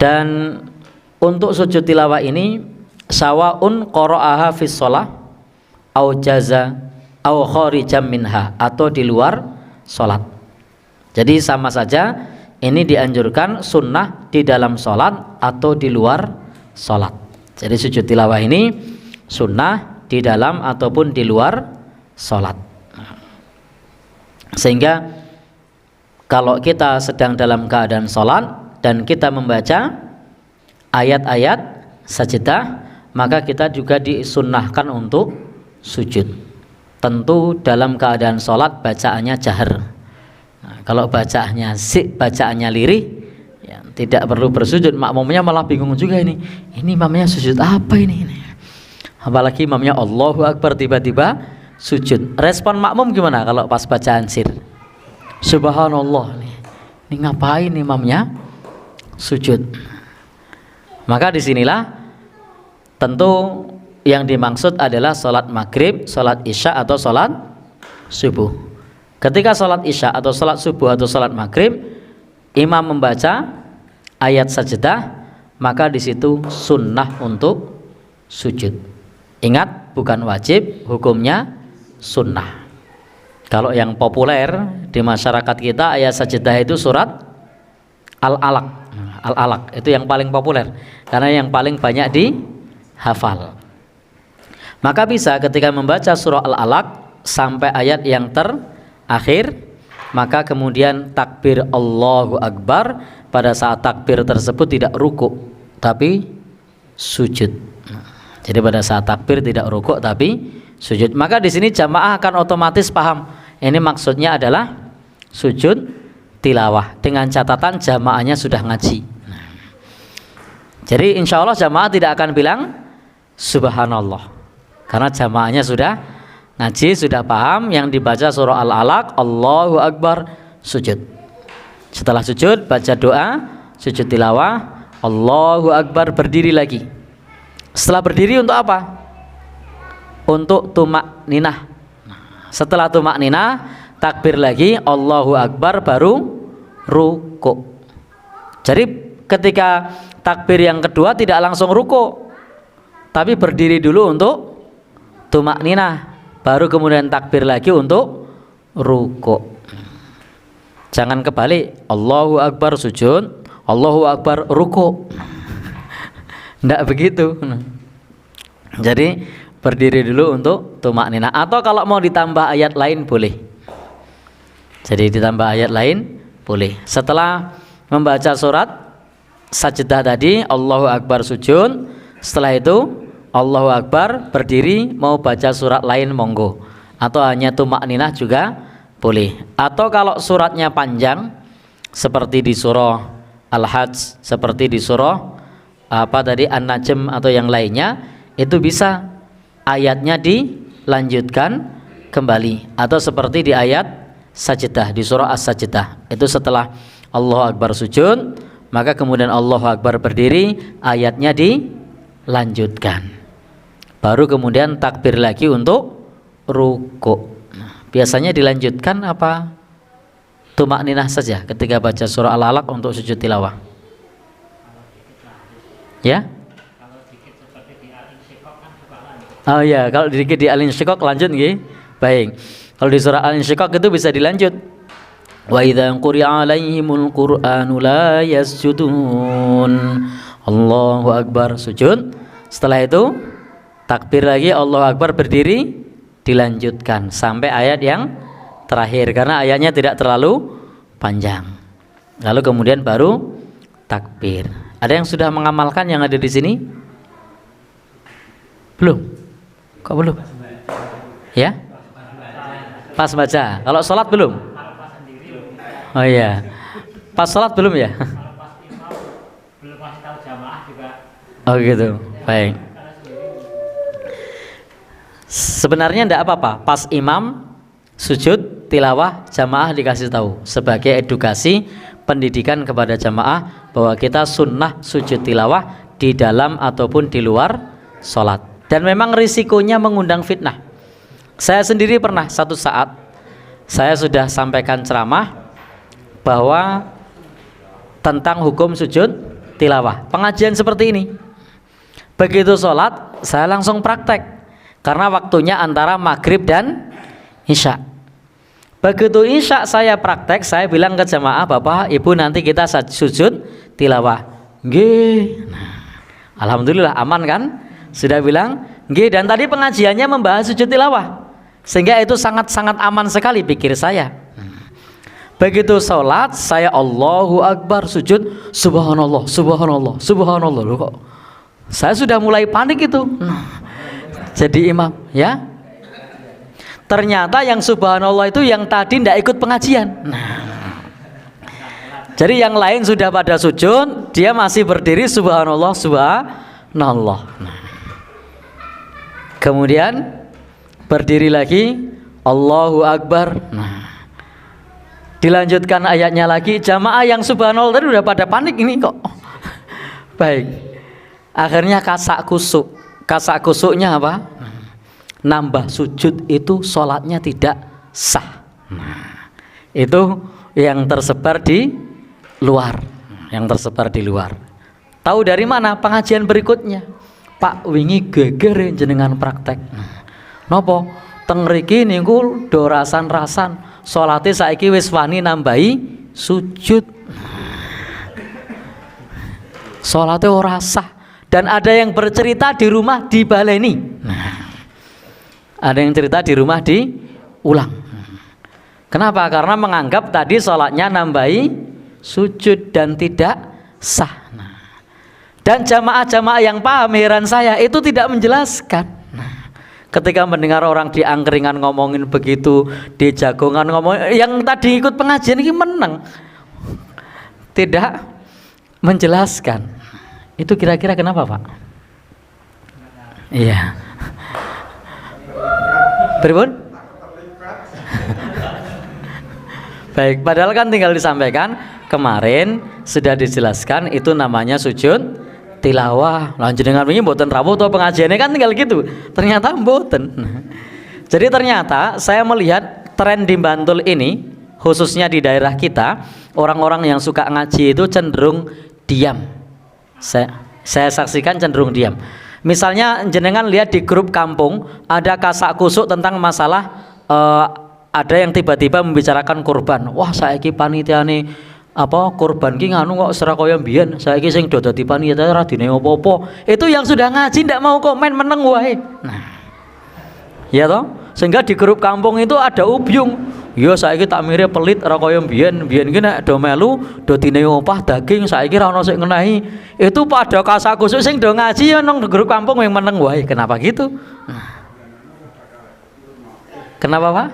Dan untuk sujud tilawah ini sawaun qara'aha fis shalah au jaza au kharijam minha, atau di luar salat. Jadi sama saja, ini dianjurkan sunnah di dalam salat atau di luar salat. Jadi sujud tilawah ini sunnah di dalam ataupun di luar salat. Sehingga kalau kita sedang dalam keadaan salat dan kita membaca ayat-ayat sajdah, maka kita juga disunnahkan untuk sujud. Tentu dalam keadaan sholat bacaannya jahar. Nah, kalau bacaannya lirih, ya, tidak perlu bersujud. Makmumnya malah bingung juga ini imamnya sujud apa ini. Apalagi imamnya Allahu Akbar tiba-tiba sujud. Respon makmum gimana kalau pas bacaan sir? Subhanallah, ini ngapain imamnya sujud? Maka disinilah tentu yang dimaksud adalah sholat maghrib, sholat isya atau sholat subuh. Ketika sholat isya atau sholat subuh atau sholat maghrib, imam membaca ayat sajdah, maka di situ sunnah untuk sujud. Ingat, bukan wajib, hukumnya sunnah. Kalau yang populer di masyarakat kita, ayat sajdah itu surat Al-Alaq. Al-Alaq itu yang paling populer karena yang paling banyak dihafal. Maka bisa ketika membaca surah Al-Alaq sampai ayat yang terakhir, maka kemudian takbir Allahu Akbar, pada saat takbir tersebut tidak ruku tapi sujud. Jadi pada saat takbir tidak ruku tapi sujud. Maka di sini jamaah akan otomatis paham ini maksudnya adalah sujud tilawah, dengan catatan jamaahnya sudah ngaji. Jadi insya Allah jamaah tidak akan bilang subhanallah, karena jamaahnya sudah ngaji, sudah paham yang dibaca surah Al-Alaq, Allahu Akbar, sujud. Setelah sujud baca doa, sujud tilawah, Allahu Akbar, berdiri lagi. Setelah berdiri untuk apa? Untuk tumak ninah. Setelah tumak ninah, takbir lagi, Allahu Akbar, baru ruku. Jadi ketika takbir yang kedua tidak langsung ruku, tapi berdiri dulu untuk tumak ninah, baru kemudian takbir lagi untuk ruku. Jangan kebalik, Allahu Akbar sujud, Allahu Akbar ruku. Tidak begitu. Jadi berdiri dulu untuk tumak ninah. Atau kalau mau ditambah ayat lain boleh. Jadi ditambah ayat lain boleh. Setelah membaca surat sajdah tadi, Allahu Akbar sujud, setelah itu Allahu Akbar berdiri, mau baca surat lain monggo, atau hanya tumak ninah juga boleh. Atau kalau suratnya panjang seperti di surah Al-Hajj, seperti di surah An-Najm atau yang lainnya, itu bisa ayatnya dilanjutkan kembali. Atau seperti di ayat sajdah, di surah As-Sajdah, itu setelah Allahu Akbar sujud, maka kemudian Allahu Akbar berdiri, ayatnya dilanjutkan, baru kemudian takbir lagi untuk ruku. Biasanya dilanjutkan apa tumak ninah saja ketika baca surah Al-Alaq untuk sujud tilawah. Ya? Oh ya, kalau dikit di Al-Insyiqaq lanjut nggih. Baik. Kalau di surah Al-Insyiqaq itu bisa dilanjut. Wa idza quri'a 'alaihimul Qur'anu la yasjudun. Allahu Akbar sujud. Setelah itu takbir lagi, Allahu Akbar berdiri, dilanjutkan sampai ayat yang terakhir karena ayatnya tidak terlalu panjang. Lalu kemudian baru takbir. Ada yang sudah mengamalkan yang ada di sini? Belum? Kok belum? Ya? Pas baca. Kalau sholat belum? Oh iya. Pas sholat belum ya? Oh gitu. Baik. Sebenarnya tidak apa-apa. Pas imam sujud tilawah, jamaah dikasih tahu sebagai edukasi pendidikan kepada jamaah bahwa kita sunnah sujud tilawah di dalam ataupun di luar sholat. Dan memang risikonya mengundang fitnah. Saya sendiri pernah satu saat saya sudah sampaikan ceramah bahwa tentang hukum sujud tilawah. Pengajian seperti ini. Begitu sholat, saya langsung praktek. Karena waktunya antara maghrib dan isya. Begitu isya saya praktek, saya bilang ke jamaah, Bapak, Ibu nanti kita sujud tilawah. Nggih. Nah, alhamdulillah aman kan? Sudah bilang, nggih, dan tadi pengajiannya membahas sujud tilawah. Sehingga itu sangat-sangat aman sekali pikir saya. Begitu sholat, saya Allahu Akbar, sujud, subhanallah, subhanallah, subhanallah. Loh, kok saya sudah mulai panik itu. Jadi imam, ya. Ternyata yang subhanallah itu yang tadi tidak ikut pengajian. Jadi yang lain sudah pada sujud, dia masih berdiri subhanallah, subhanallah. Kemudian berdiri lagi, Allahu Akbar. Dilanjutkan ayatnya lagi, jamaah yang subhanallah tadi udah pada panik ini kok. Baik. Akhirnya kasak kusuk. Kasak kusuknya apa? Nambah sujud itu sholatnya tidak sah. Itu yang tersebar di luar. Yang tersebar di luar. Tahu dari mana? Pengajian berikutnya. Pak wingi geger jenengan praktek. Nopo? Teng mriki niku do rasan-rasan. Salate saiki wis wani nambahi sujud. Salate ora sah. Dan ada yang bercerita di rumah dibaleni. Ada yang cerita di rumah diulang. Kenapa? Karena menganggap tadi sholatnya nambahi sujud dan tidak sah. Dan jamaah-jamaah yang paham, heran saya, itu tidak menjelaskan. Ketika mendengar orang di angkringan ngomongin begitu, di jagongan ngomongin, yang tadi ikut pengajian ini menang, tidak menjelaskan. Itu kira-kira kenapa, Pak? Iya. Pripun? Baik, padahal kan tinggal disampaikan kemarin sudah dijelaskan itu namanya sujud tilawah. Lanjut dengan ini mboten rawuh atau pengajiannya kan tinggal gitu. Ternyata mboten. Jadi ternyata saya melihat tren di Bantul ini, khususnya di daerah kita, orang-orang yang suka ngaji itu cenderung diam. Saya saksikan cenderung diam. Misalnya jenengan lihat di grup kampung ada kasak kusuk tentang masalah ada yang tiba-tiba membicarakan kurban. Wah, saiki panitiane apa kurban ki nganu kok sera kaya mbiyen. Saiki sing do dadi panitia ora dine apa-apa. Itu yang sudah ngaji ndak mau komen meneng wae. Nah. Ya toh? Sehingga di grup kampung itu ada ubyung. Ya saiki tak mirip pelit ora kaya mbiyen. Mbiyen ki nek do melu do dine opah daging saiki ora ono sing ngenehi. Itu pada kasak kusuk sing do ngaji ya nang grup kampung yang meneng wae. Kenapa gitu? Nah. Kenapa, Pak?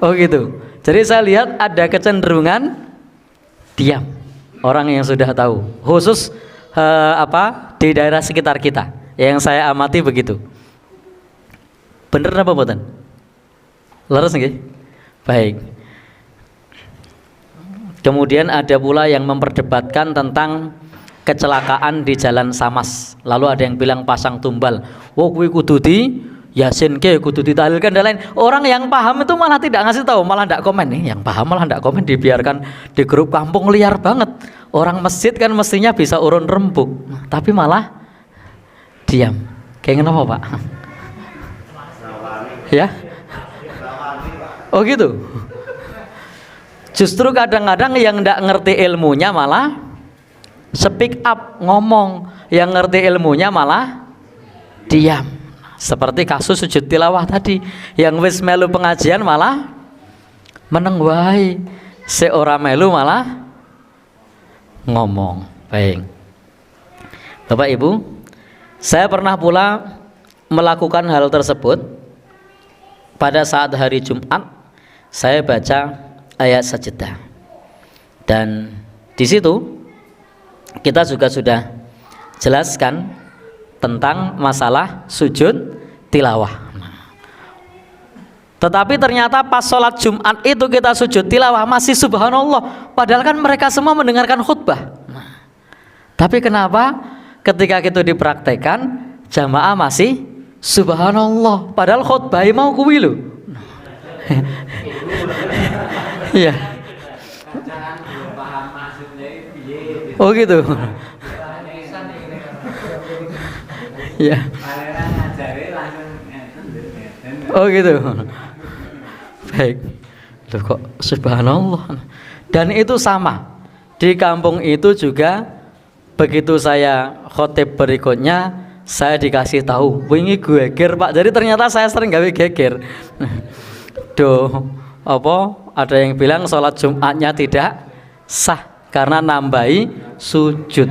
Oh gitu. Jadi saya lihat ada kecenderungan diam orang yang sudah tahu, khusus di daerah sekitar kita. Yang saya amati begitu. Bener apa mboten? Leres nggih? Baik. Kemudian ada pula yang memperdebatkan tentang kecelakaan di Jalan Samas. Lalu ada yang bilang pasang tumbal. Wo kuwi kudu di Yasin ke kudu ditahlilkan dan lain. Orang yang paham itu malah tidak ngasih tahu, malah tidak komen nih. Yang paham malah tidak komen, dibiarkan di grup kampung liar banget. Orang masjid kan mestinya bisa urun rembuk, tapi malah diam. Kayak kenapa, Pak? Ya? Oh gitu. Justru kadang-kadang yang tidak ngerti ilmunya malah speak up, ngomong. Yang ngerti ilmunya malah diam. Seperti kasus sujud tilawah tadi, yang wis melu pengajian malah meneng wae, seora melu malah ngomong. Baik. Bapak Ibu, saya pernah pula melakukan hal tersebut pada saat hari Jumat. Saya baca ayat sajdah, dan di situ kita juga sudah jelaskan tentang masalah sujud tilawah. Tetapi ternyata pas sholat Jumat itu kita sujud tilawah masih subhanallah, padahal kan mereka semua mendengarkan khutbah. Tapi kenapa ketika itu dipraktekkan jamaah masih subhanallah, padahal khutbah mau kuwi lho. Iya. Oh gitu. Ya. Oh gitu. Baik. Loh kok subhanallah. Dan itu sama. Di kampung itu juga begitu saya khotib berikutnya saya dikasih tahu, wingi geger Pak. Jadi ternyata saya sering gawe geger. Ada yang bilang sholat Jumatnya tidak sah karena nambahi sujud.